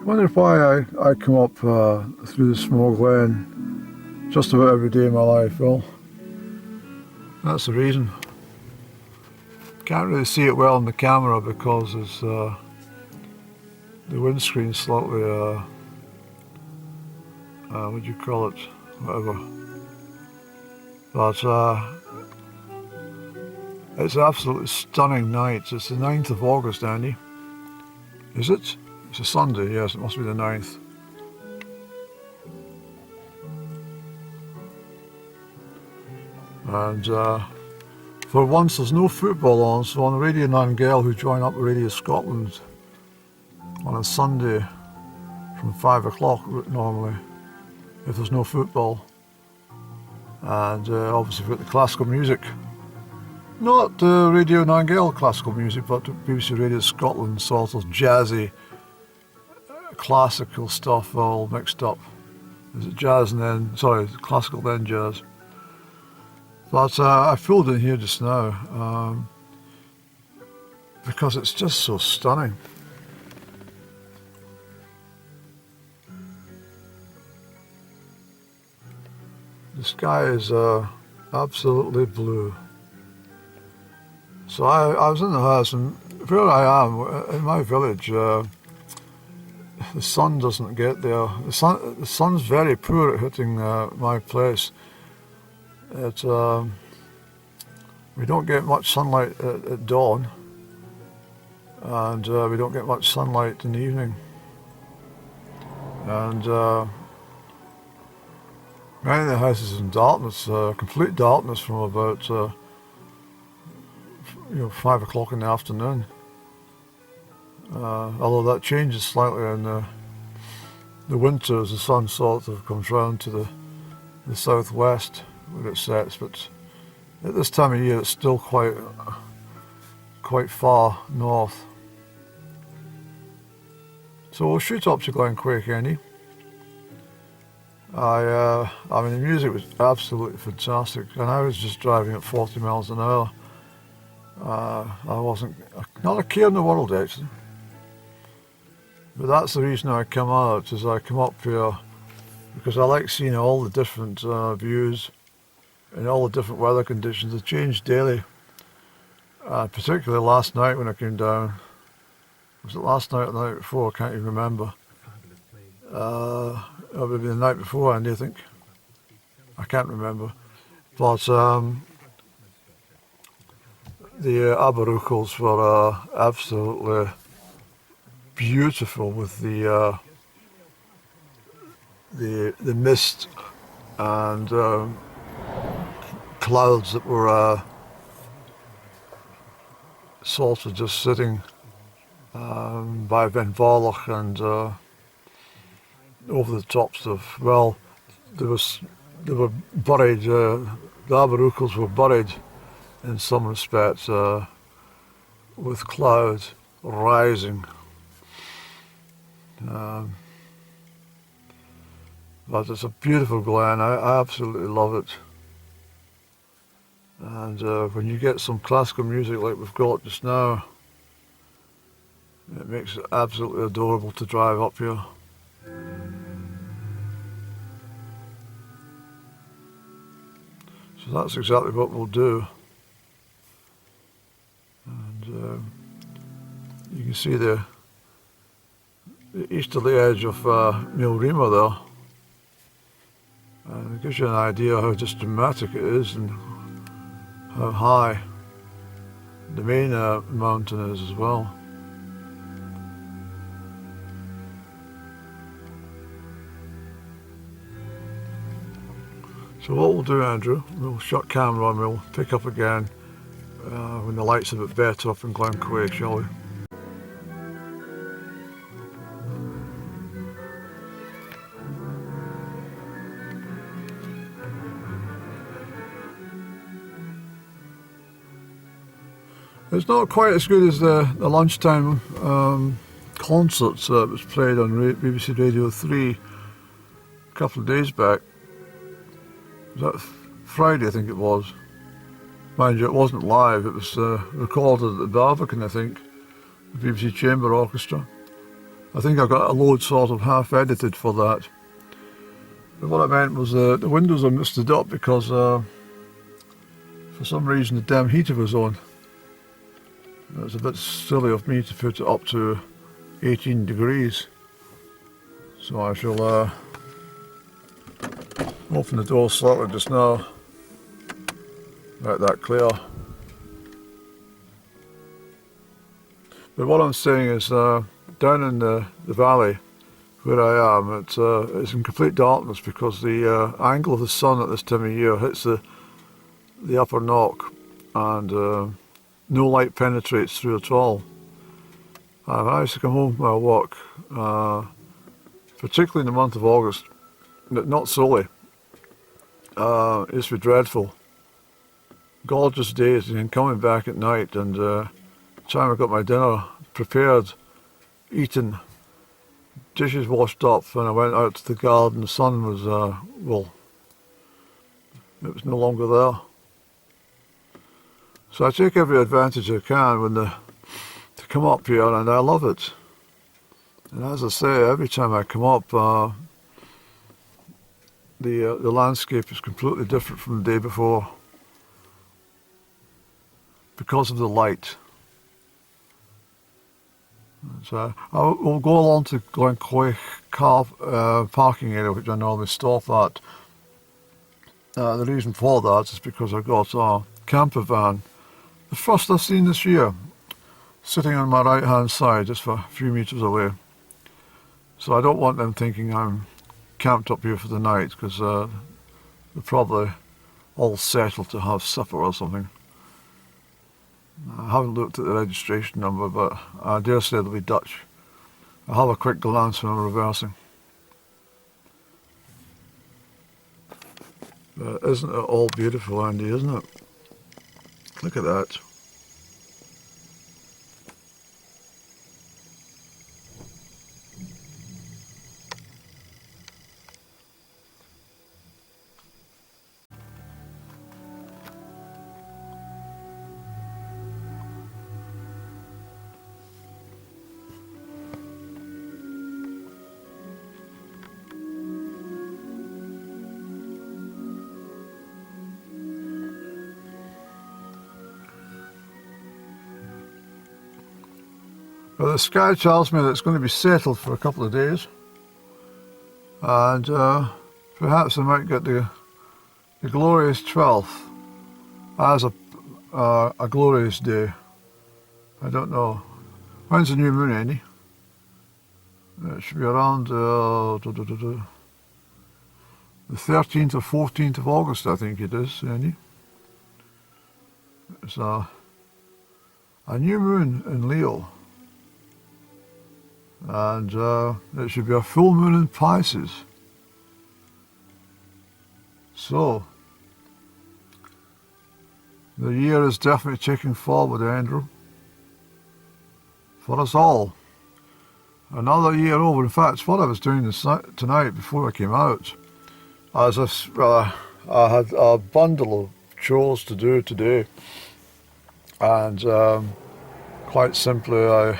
wonder why I come up through the small glen just about every day of my life. Well, that's the reason. Can't really see it well on the camera because it's, the windscreen's slightly, what do you call it? Whatever. But it's an absolutely stunning night. It's the 9th of August, Andy. Is it? It's a Sunday, yes, it must be the 9th. And for once there's no football on, so on the Radio Nangel, who join up with Radio Scotland on a Sunday from 5 o'clock normally, if there's no football. And obviously we've got the classical music. Not Radio Nangel classical music, but BBC Radio Scotland sort of jazzy, classical stuff all mixed up. Is it jazz and then, sorry, classical then jazz. But I filled in here just now because it's just so stunning. The sky is absolutely blue. So I was in the house, and where I am, in my village, the sun doesn't get there. The sun's very poor at hitting my place. We don't get much sunlight at dawn, and we don't get much sunlight in the evening. And many of the houses in darkness, complete darkness from about 5 o'clock in the afternoon. Although that changes slightly in the winter as the sun sort of comes round to the southwest where it sets, but at this time of year it's still quite far north. So we'll shoot up to Glenquaich, Andy. I mean, the music was absolutely fantastic, and I was just driving at 40 miles an hour. I wasn't, not a care in the world actually. But that's the reason I come out, is I come up here because I like seeing all the different views and all the different weather conditions. They change daily. Particularly last night when I came down. Was it last night or the night before? I can't even remember. Maybe the night before, Andy, I think. I can't remember. But the Aberruchels were absolutely beautiful with the mist and clouds that were sort of just sitting by Ben Vorlich and over the tops of, well, they were buried, the Aberruchels were buried in some respects with clouds rising. But it's a beautiful glen. I absolutely love it. And when you get some classical music like we've got just now, it makes it absolutely adorable to drive up here. So that's exactly what we'll do. And you can see the easterly edge of Milrima there. And it gives you an idea how just dramatic it is and how high the main mountain is as well. So what we'll do, Andrew, we'll shut camera and we'll pick up again when the light's a bit better up in Glenquaich, shall we? It's not quite as good as the lunchtime concerts that was played on BBC Radio 3 a couple of days back. Was that Friday, I think it was. Mind you, it wasn't live, it was recorded at the Barbican, I think, the BBC Chamber Orchestra. I think I got a load sort of half edited for that. But what I meant was the windows are misted up because for some reason the damn heater was on. It's a bit silly of me to put it up to 18 degrees. So I shall open the door slightly just now. Let that clear. But what I'm saying is down in the valley where I am, it's in complete darkness because the angle of the sun at this time of year hits the upper knock, and no light penetrates through at all. When I used to come home from my work, particularly in the month of August, not solely, it used to be dreadful. Gorgeous days, and then coming back at night, and the time I got my dinner prepared, eaten, dishes washed up, and I went out to the garden, the sun was, well, it was no longer there. So I take every advantage I can to come up here, and I love it. And as I say, every time I come up, the landscape is completely different from the day before because of the light. So we'll go along to Glenquaich car parking area, which I normally stop at. The reason for that is because I've got a camper van, the first I've seen this year, sitting on my right hand side just for a few metres away. So I don't want them thinking I'm camped up here for the night, because they're probably all settled to have supper or something. I haven't looked at the registration number, but I dare say they'll be Dutch. I'll have a quick glance when I'm reversing. But isn't it all beautiful, Andy, isn't it? Look at that. Well, the sky tells me that it's going to be settled for a couple of days, and perhaps I might get the glorious 12th as a glorious day. I don't know. When's the new moon, Andy? It should be around the 13th or 14th of August, I think it is, Andy. It's a new moon in Leo. And it should be a full moon in Pisces. So, the year is definitely ticking forward, Andrew. For us all. Another year over. In fact, it's what I was doing tonight before I came out. I had a bundle of chores to do today. And quite simply,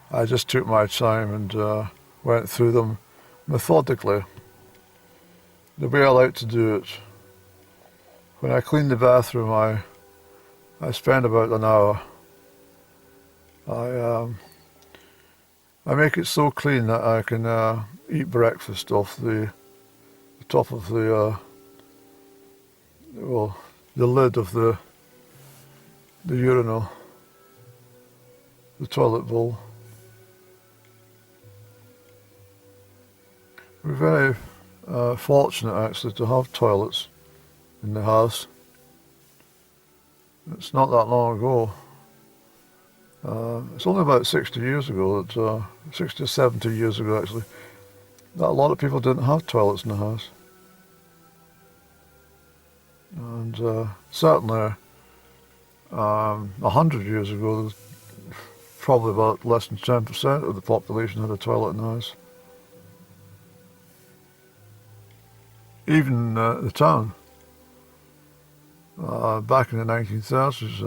I just took my time and went through them methodically, the way I like to do it. When I clean the bathroom, I spend about an hour. I make it so clean that I can eat breakfast off the top of the lid of the urinal, the toilet bowl. We're very fortunate actually to have toilets in the house. It's not that long ago. It's only about 60 years ago, 60 or 70 years ago actually, that a lot of people didn't have toilets in the house. And certainly 100 years ago, there was probably about less than 10% of the population had a toilet in the house. Even the town, back in the 1930s,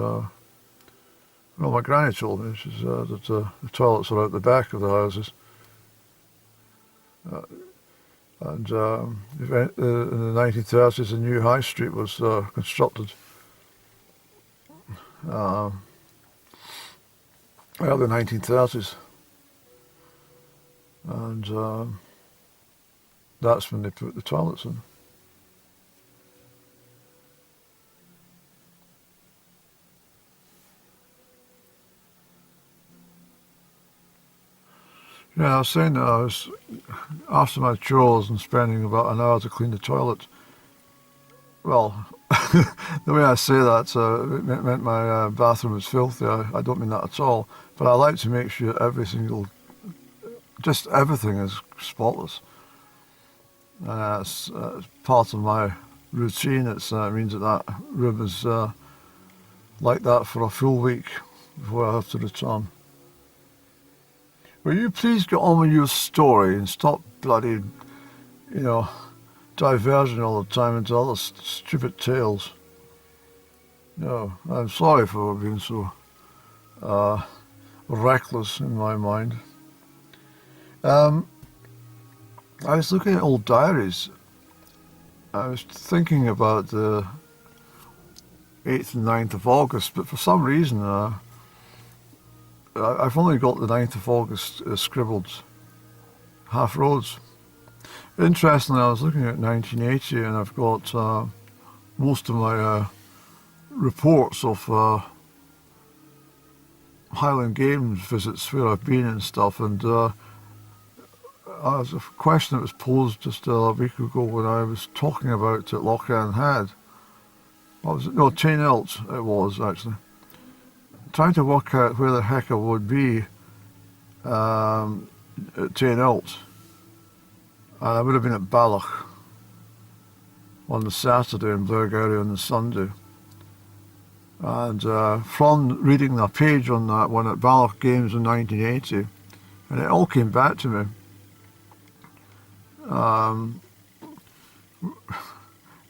well, my granny told me, she said that the toilets are out the back of the houses. And in the 1930s, a new high street was constructed. Early 1930s. And that's when they put the toilets in. Yeah, I was saying that I was, after my chores and spending about an hour to clean the toilet, well, the way I say that, it meant my bathroom was filthy. I don't mean that at all. But I like to make sure just everything is spotless. And it's part of my routine. It means that room is like that for a full week before I have to return. Will you please get on with your story and stop bloody, diverging all the time into other stupid tales? No, I'm sorry for being so reckless in my mind. I was looking at old diaries. I was thinking about the 8th and 9th of August, but for some reason I've only got the 9th of August scribbled half roads. Interestingly, I was looking at 1980 and I've got most of my reports of Highland Games visits where I've been and stuff, and as a question that was posed just a week ago when I was talking about at Lochran Head. What was it? No, Tainelt it was actually. Trying to work out where the heck I would be at Tainelt. And I would have been at Balloch on the Saturday and Blairgowrie on the Sunday. And from reading the page on that one at Balloch Games in 1980, and it all came back to me.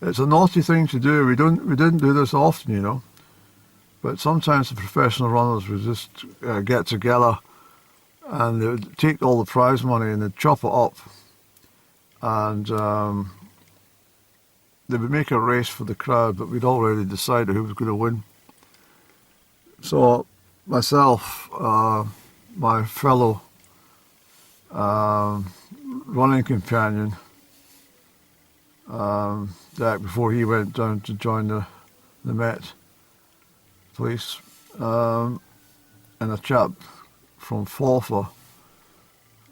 It's a naughty thing to do. We didn't do this often, but sometimes the professional runners would just get together and they would take all the prize money and they'd chop it up, and they would make a race for the crowd, but we'd already decided who was going to win. So myself, my fellow running companion, Jack, before he went down to join the Met Police, and a chap from Forfar,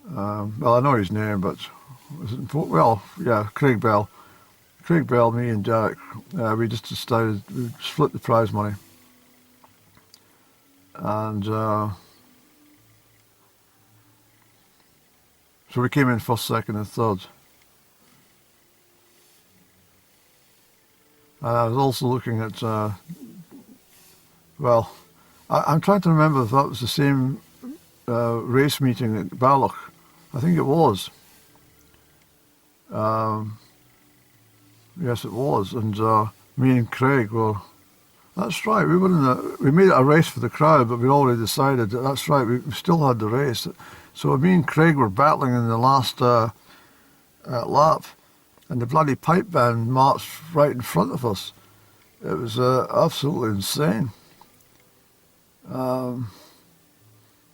well, I know his name, but Craig Bell. Craig Bell, me and Derek, we just decided we'd split the prize money. And so we came in first, second and third. And I was also looking at, I'm trying to remember if that was the same race meeting at Balloch. I think it was. Yes, it was. And me and Craig were, that's right, we made it a race for the crowd, but we already decided that's right, we still had the race. So me and Craig were battling in the last lap, and the bloody pipe band marched right in front of us. It was absolutely insane.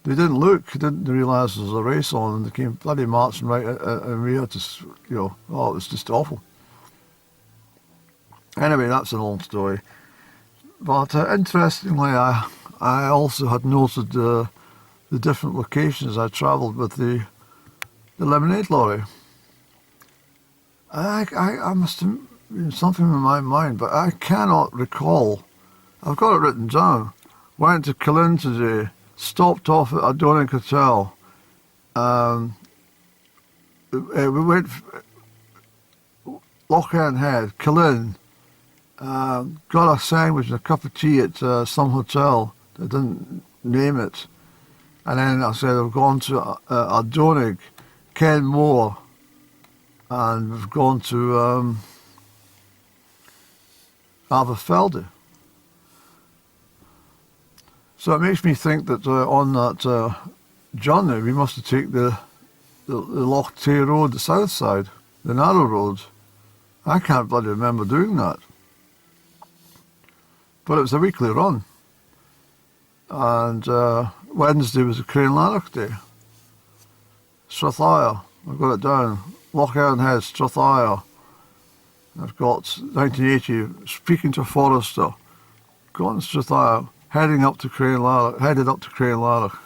They didn't look, didn't realise there was a race on, and they came bloody marching right, and we had to, it was just awful. Anyway, that's an old story. But interestingly, I also had noted the different locations I travelled with the lemonade lorry. I must have been something in my mind, but I cannot recall. I've got it written down. Went to Killin today, stopped off at a Donig Hotel. We went Lochran Head, Killin. Got a sandwich and a cup of tea at some hotel. I didn't name it. And then I said I've gone to a Donig, Kenmore, and we've gone to Aberfeldy. So it makes me think that on that journey we must have taken the Loch Tay Road, the south side, the narrow road. I can't bloody remember doing that. But it was a weekly run. And Wednesday was a Crane Lanark Day. Strathire, I've got it down. Loch Earn Head, Strathire. I've got 1980, speaking to a forester, gone to Strathire, headed up to Crane Lanark.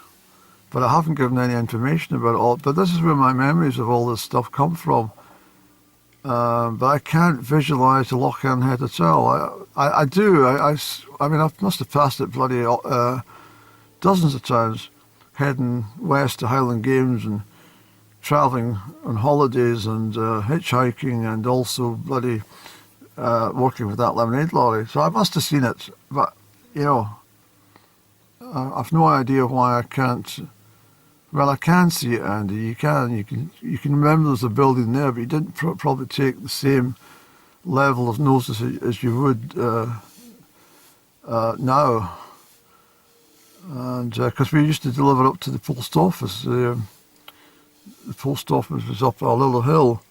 But I haven't given any information about it all. But this is where my memories of all this stuff come from. But I can't visualise the Loch Earn Head at all. I do. I mean, I must have passed it bloody dozens of times, heading west to Highland Games and travelling on holidays and hitchhiking, and also bloody working with that lemonade lorry. So I must have seen it. But, you know, I've no idea why I can't. Well, I can see it, Andy. You can remember there's a building there, but you didn't probably take the same level of notice as you would now. And because we used to deliver up to the post office. The post office was up a little hill.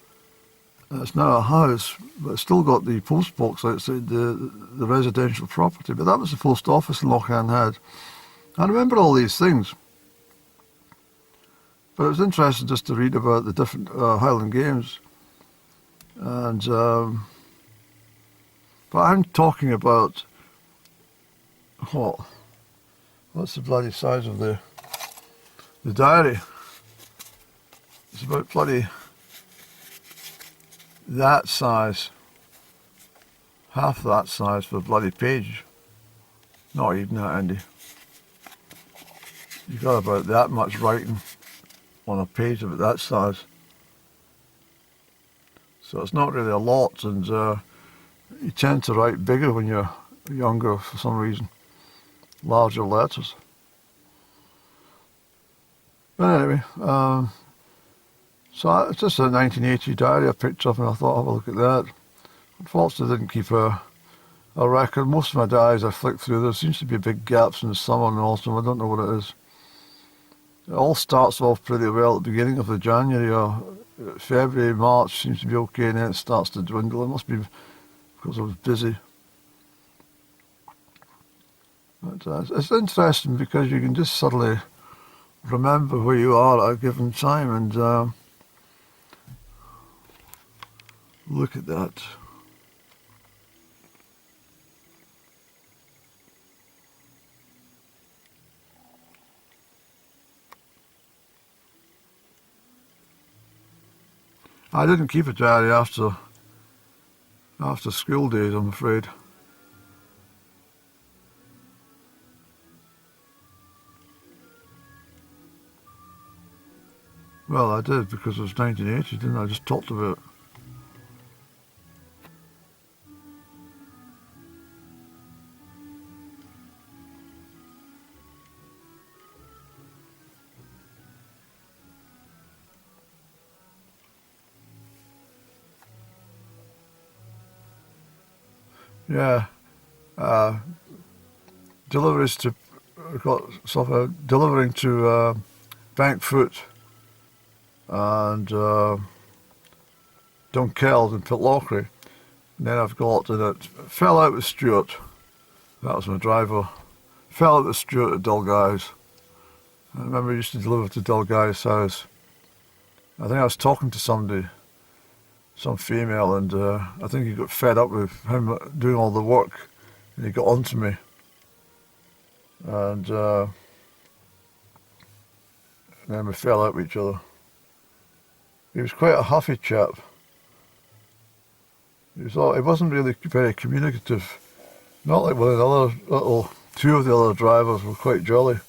It's now a house, but it's still got the post box outside the residential property. But that was the post office in Loch Earn Head. I remember all these things. But it was interesting just to read about the different Highland Games. And but I'm talking about what's the bloody size of the diary? It's about bloody that size, half that size for a bloody page. Not even that, Andy. You got about that much writing on a page of that size. So it's not really a lot, and you tend to write bigger when you're younger for some reason. Larger letters. But anyway, so it's just a 1980 diary I picked up, and I thought, have a look at that. Unfortunately, I didn't keep a record. Most of my diaries I flicked through, there seems to be big gaps in the summer and autumn. I don't know what it is. It all starts off pretty well at the beginning of the January or February, March seems to be okay, and then it starts to dwindle. It must be because I was busy. But it's interesting because you can just suddenly remember where you are at a given time, and look at that. I didn't keep a diary after school days, I'm afraid. Well, I did, because it was 1980, didn't I? I just talked about it. Yeah, deliveries to, delivering to Bankfoot and Dunkeld and Pitlochry. And then I've got, and it fell out with Stuart. That was my driver. Fell out with Stuart at Dalguy's. I remember I used to deliver to Dalguy's house. I think I was talking to somebody, some female, and I think he got fed up with him doing all the work, and he got onto me. And then we fell out with each other. He was quite a huffy chap. He wasn't really very communicative. Not like one of the other two of the other drivers were quite jolly.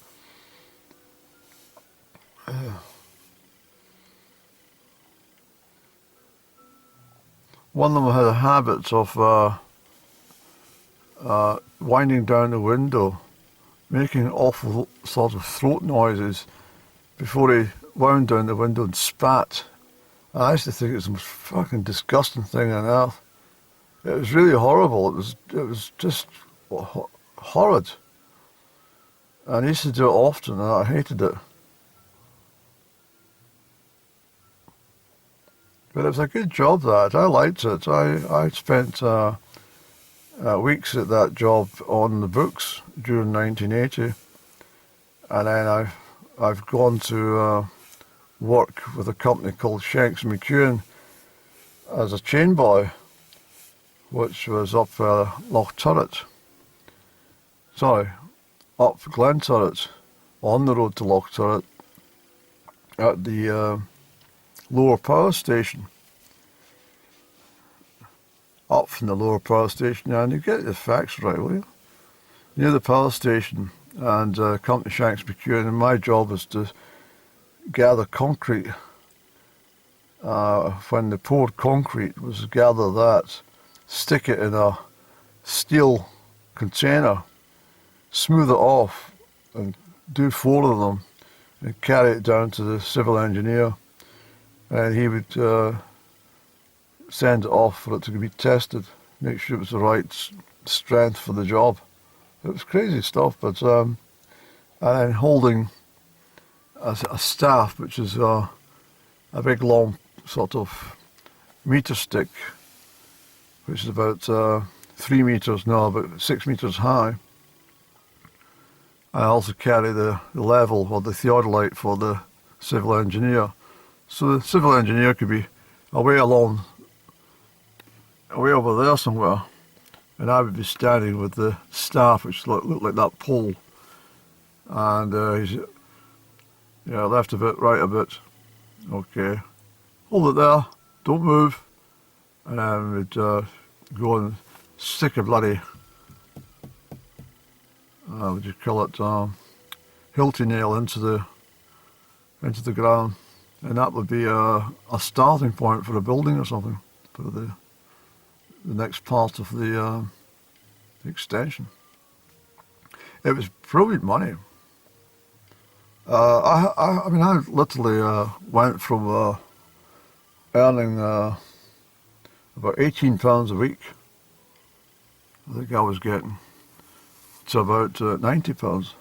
One of them had a habit of winding down the window, making awful sort of throat noises before he wound down the window and spat. I used to think it was the most fucking disgusting thing on earth. It was really horrible. It was just horrid. And he used to do it often, and I hated it. But it was a good job, that. I liked it. I spent weeks at that job on the books during 1980, and then I've gone to work with a company called Shanks McEwen as a chain boy, which was up Loch Turret. Sorry, up Glenturret, on the road to Loch Turret, at the lower power station. Up from the lower power station, and you get the facts right, will you? Near the power station, and company Shanks McEwen, and my job was to gather concrete. When they poured concrete, was to gather that, stick it in a steel container, smooth it off, and do 4 of them, and carry it down to the civil engineer, and he would send it off for it to be tested, make sure it was the right strength for the job. It was crazy stuff, but and then holding a staff, which is a big long sort of meter stick, which is about 3 meters, no, about 6 meters high. I also carry the level, or the theodolite, for the civil engineer. So the civil engineer could be away over there somewhere, and I would be standing with the staff, which looked like that pole, and he's, yeah, left a bit, right a bit, okay, hold it there, don't move, and then we'd go and stick a bloody, what would you call it, hilty nail into the ground, and that would be a starting point for a building or something, for the next part of the extension. It was brilliant money. I mean, I literally went from earning about £18 a week, I think I was getting, to about £90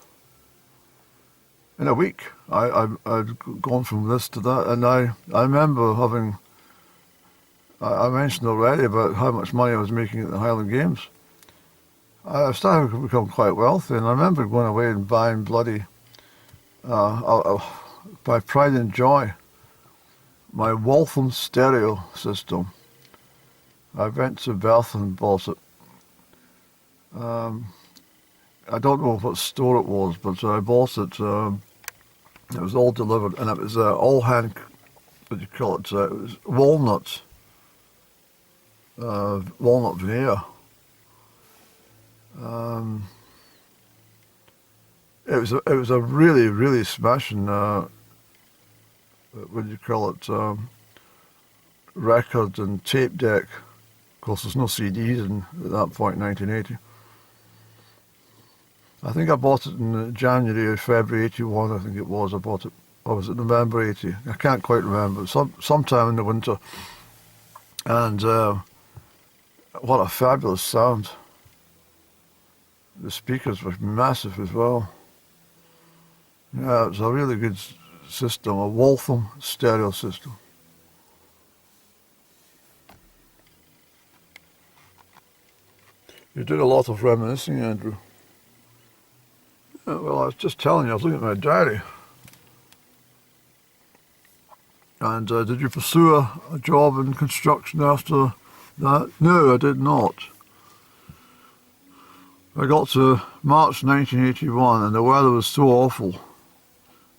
in a week. I'd gone from this to that, and I remember having, I mentioned already about how much money I was making at the Highland Games. I started to become quite wealthy, and I remember going away and buying bloody, by pride and joy, my Waltham stereo system. I went to Bath and bought it. I don't know what store it was, but I bought it. It was all delivered, and it was all hand, what do you call it? It was walnut veneer. It was a really smashing, what do you call it? Record and tape deck. Of course, there's no CDs at that point in 1980. I think I bought it in January or February 81, I think it was. I bought it, or was it November 80? I can't quite remember. Sometime in the winter. And what a fabulous sound. The speakers were massive as well. Yeah, it was a really good system, a Waltham stereo system. You did a lot of reminiscing, Andrew. Yeah, well, I was just telling you, I was looking at my diary. And did you pursue a job in construction after that? No, I did not. I got to March 1981 and the weather was so awful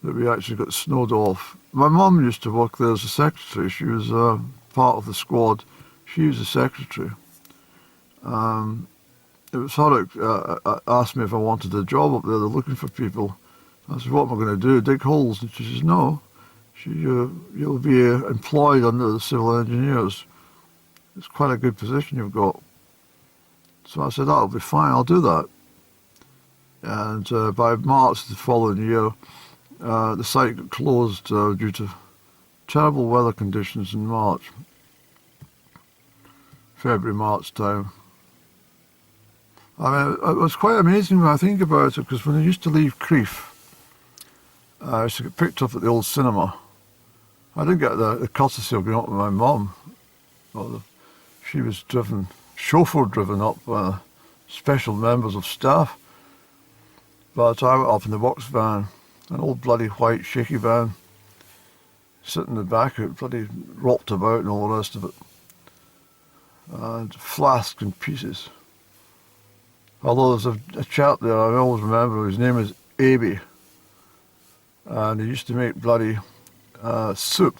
that we actually got snowed off. My mum used to work there as a secretary. She was part of the squad. She was a secretary. It was her that asked me if I wanted a job up there. They're looking for people. I said, what am I going to do? Dig holes? And she says, no. You'll be employed under the civil engineers. It's quite a good position you've got. So I said, that'll be fine, I'll do that. And by March the following year, the site got closed due to terrible weather conditions in March. February, March time. I mean, it was quite amazing when I think about it, because when I used to leave Crieff, I used to get picked up at the old cinema. I didn't get the courtesy of going up with my mum. She was chauffeur driven up by special members of staff. But I went up in the works van, an old bloody white shaky van, sitting in the back of it, bloody rocked about and all the rest of it. And flasks in pieces. Although there's a chap there, I always remember, his name is Aby. And he used to make bloody soup.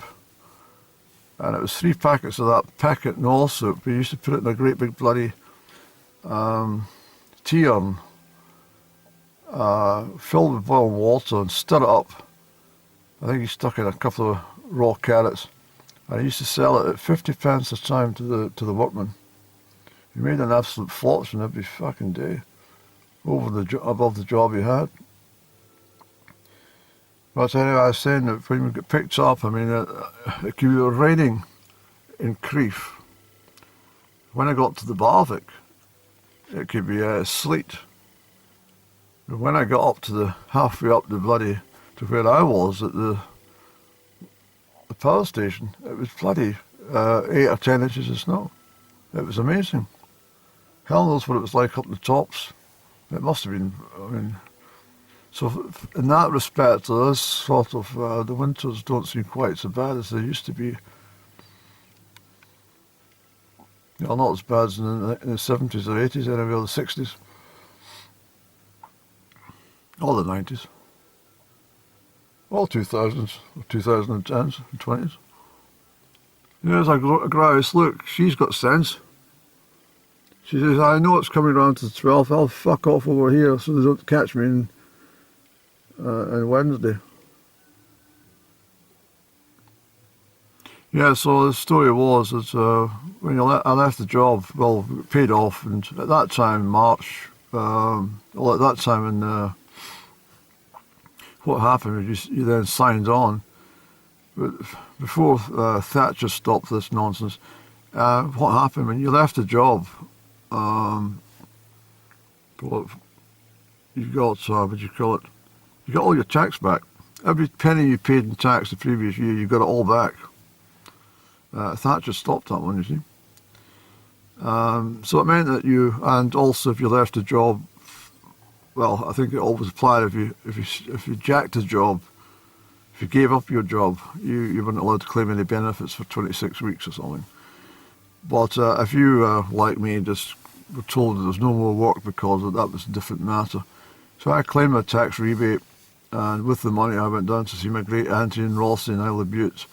And it was 3 packets of that packet Knoll soup. He used to put it in a great big bloody tea urn, filled with boiling water and stir it up. I think he stuck in a couple of raw carrots. And he used to sell it at 50 pence a time to the workmen. He made an absolute fortune every fucking day, above the job he had. But anyway, I was saying that when we get picked up, I mean, it could be raining in Crieff. When I got to the Barvik, it could be sleet. But when I got up to the halfway up to where I was at the power station, it was bloody 8 or 10 inches of snow. It was amazing. Hell knows what it was like up the tops. It must have been, I mean, so in that respect, this sort of, the winters don't seem quite so bad as they used to be. Well, not as bad as in the 70s or 80s anyway, or the 60s. Or the 90s. Or 2000s, or 2010s, and 20s. There's a grouse, look, she's got sense. She says, I know it's coming around to the 12th, I'll fuck off over here so they don't catch me on Wednesday. Yeah, so the story was that when I left the job, well, it paid off, and at that time, March, well, at that time in, what happened was you then signed on. But before Thatcher stopped this nonsense, what happened when you left the job, you got, what do you call it, you got all your tax back. Every penny you paid in tax the previous year, you got it all back. Thatcher stopped that one, you see. So it meant that and also if you left a job, well, I think it always applied if you jacked a job, if you gave up your job, you weren't allowed to claim any benefits for 26 weeks or something. But if you, like me, just were told that there's no more work because of that, was a different matter. So I claimed my tax rebate, and with the money I went down to see my great auntie in Rossi in Isle of Bute.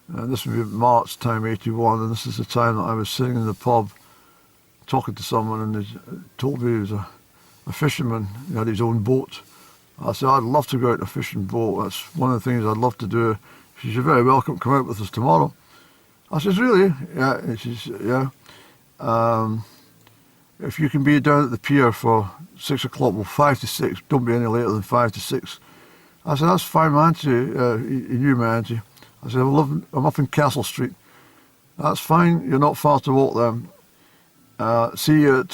And this would be March time, 81, and this is the time that I was sitting in the pub talking to someone, and they told me he was a fisherman. He had his own boat. I said, I'd love to go out in a fishing boat. That's one of the things I'd love to do. She said, you're very welcome to come out with us tomorrow. I says, really? Yeah. And she says, yeah. If you can be down at the pier for 6 o'clock, well, 5 to 6, don't be any later than 5 to 6. I said, that's fine, my auntie. He knew my auntie. I said, I'm up in Castle Street. That's fine, you're not far to walk then. See you at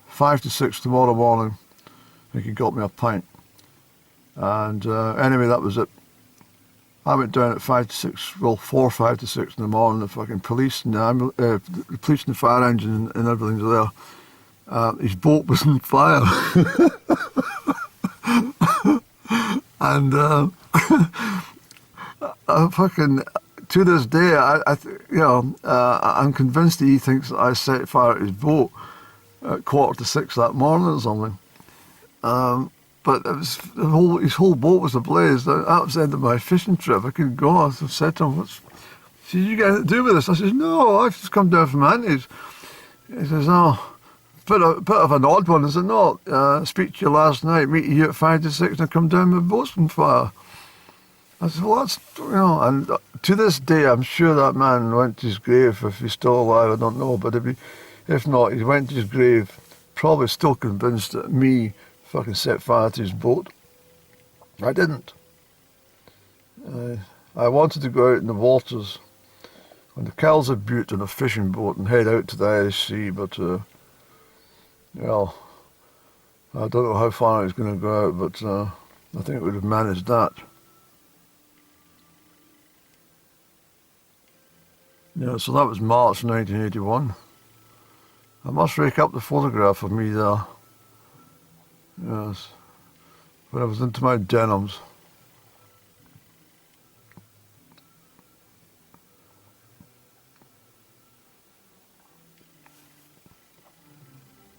5 to 6 tomorrow morning. I think he got me a pint. And anyway, that was it. I went down at 5 to 6, well, 5 to 6 in the morning. The fucking police and the police and the fire engine and everything's there. His boat was on fire. And I fucking, to this day, I'm convinced that he thinks that I set fire at his boat at 5:45 that morning or something. But it was his whole boat was ablaze. That was the end of my fishing trip. I couldn't go. I said to him, "What's? Did you get anything to do with this?" I says, "No, I've just come down from Auntie's." He says, "Oh, bit of an odd one." I said, "No, speak to you last night. Meet you at 5 to 6, and I come down. My boat's on fire." I said, "Well, that's And to this day, I'm sure that man went to his grave. If he's still alive, I don't know. But if not, he went to his grave, probably still convinced that me fucking set fire to his boat. I didn't. I wanted to go out in the waters on the Kells of Bute on a fishing boat and head out to the Irish Sea, but well, I don't know how far I was going to go out, but I think we would have managed that. Yeah, so that was March 1981. I must rake up the photograph of me there. Yes, when I was into my denims.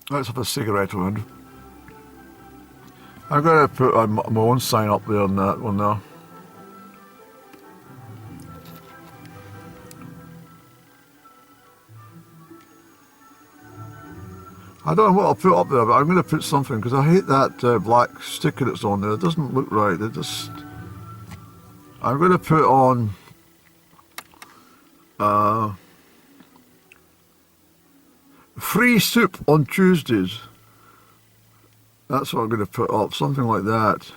Let's have a cigarette around. I'm going to put my own sign up there on that one there. I don't know what I'll put up there, but I'm going to put something because I hate that black sticker that's on there. It doesn't look right. I'm going to put on free soup on Tuesdays. That's what I'm going to put up, something like that.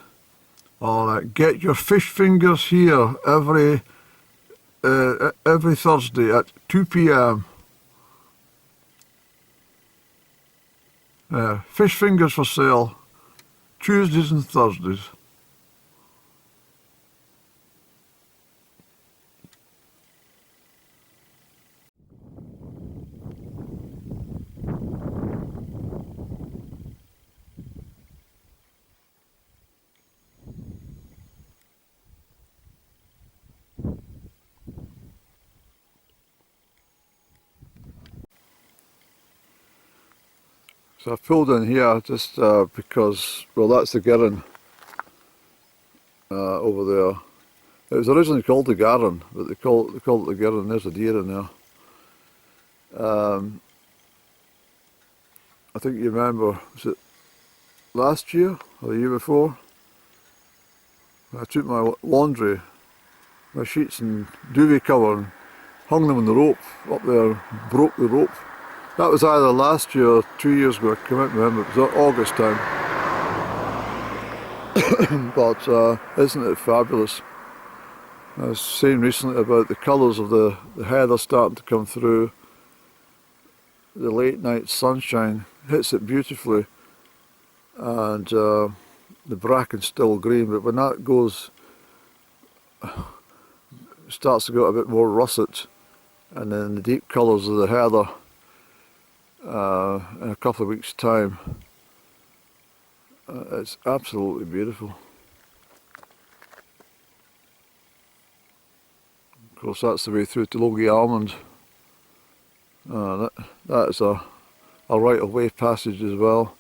Or get your fish fingers here every Thursday at 2 p.m. Fish fingers for sale, Tuesdays and Thursdays. So I pulled in here just because, well, that's the Girron over there. It was originally called the Garron, but they call it the Girron. There's a deer in there. I think you remember, was it last year or the year before? I took my laundry, my sheets and duvet cover and hung them on the rope up there, broke the rope. That was either last year or 2 years ago, I can't remember, it was August time. But isn't it fabulous? I was saying recently about the colours of the heather starting to come through. The late night sunshine hits it beautifully, and the bracken's still green, but when that goes, starts to go a bit more russet, and then the deep colours of the heather in a couple of weeks' time, it's absolutely beautiful. Of course, that's the way through to Logie Almond. That is a right of way passage as well,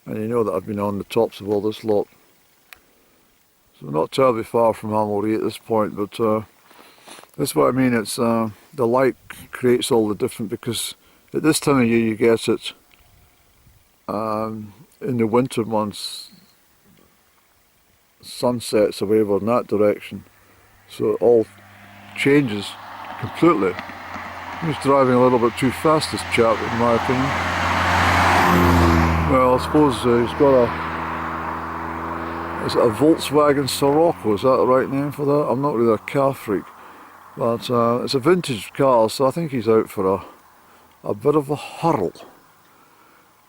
and you know that I've been on the tops of all this lot. So not terribly far from Amory at this point, but that's what I mean. It's the light creates all the different, because at this time of year you get it. In the winter months, sunsets or whatever in that direction, so it all changes completely. He's driving a little bit too fast, this chap, in my opinion. Well, I suppose he's got is it a Volkswagen Sirocco, is that the right name for that? I'm not really a car freak, but it's a vintage car, so I think he's out for a bit of a hurl.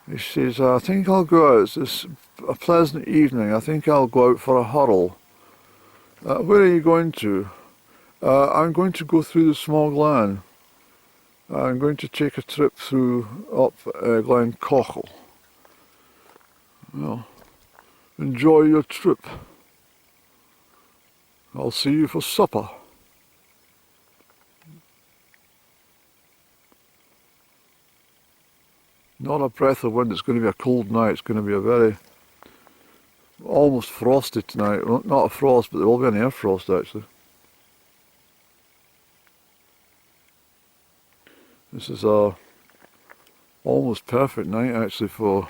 He says, I think I'll go out, it's a pleasant evening, I think I'll go out for a hurl. Where are you going to? I'm going to go through the small glen. I'm going to take a trip up Glenquaich. Well, enjoy your trip. I'll see you for supper. Not a breath of wind. It's going to be a cold night. It's going to be a very almost frosty tonight. Well, not a frost, but there will be an air frost actually. This is a almost perfect night actually for,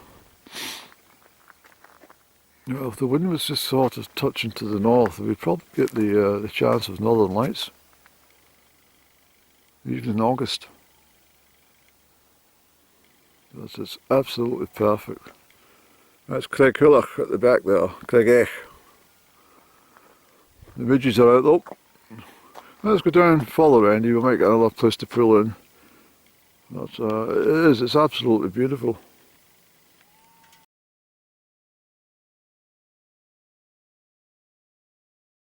you know, if the wind was just sort of touching to the north, we'd probably get the chance of northern lights, even in August. It's absolutely perfect. That's Crieff at the back there, Crieff. The midges are out though. Let's go down further end, we might get another place to pull in. But it's absolutely beautiful.